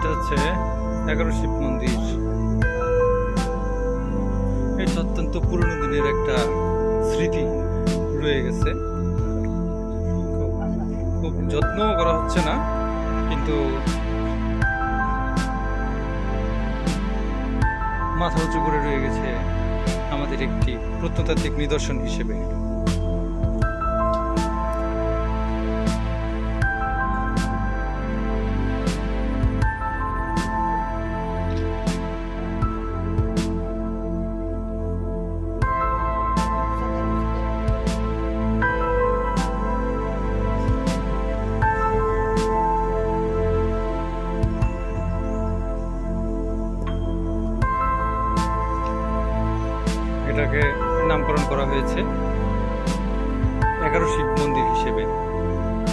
এটা হচ্ছে 11 শিব মন্দির। এটা অত্যন্ত পুরনো দিনের একটা স্মৃতি রয়ে গেছে। খুব যত্ন করা হচ্ছে না, কিন্তু মাথা উঁচু করে রয়ে গেছে আমাদের একটি প্রত্নতাত্ত্বিক নিদর্শন হিসেবে। এটাকে নামকরণ করা হয়েছে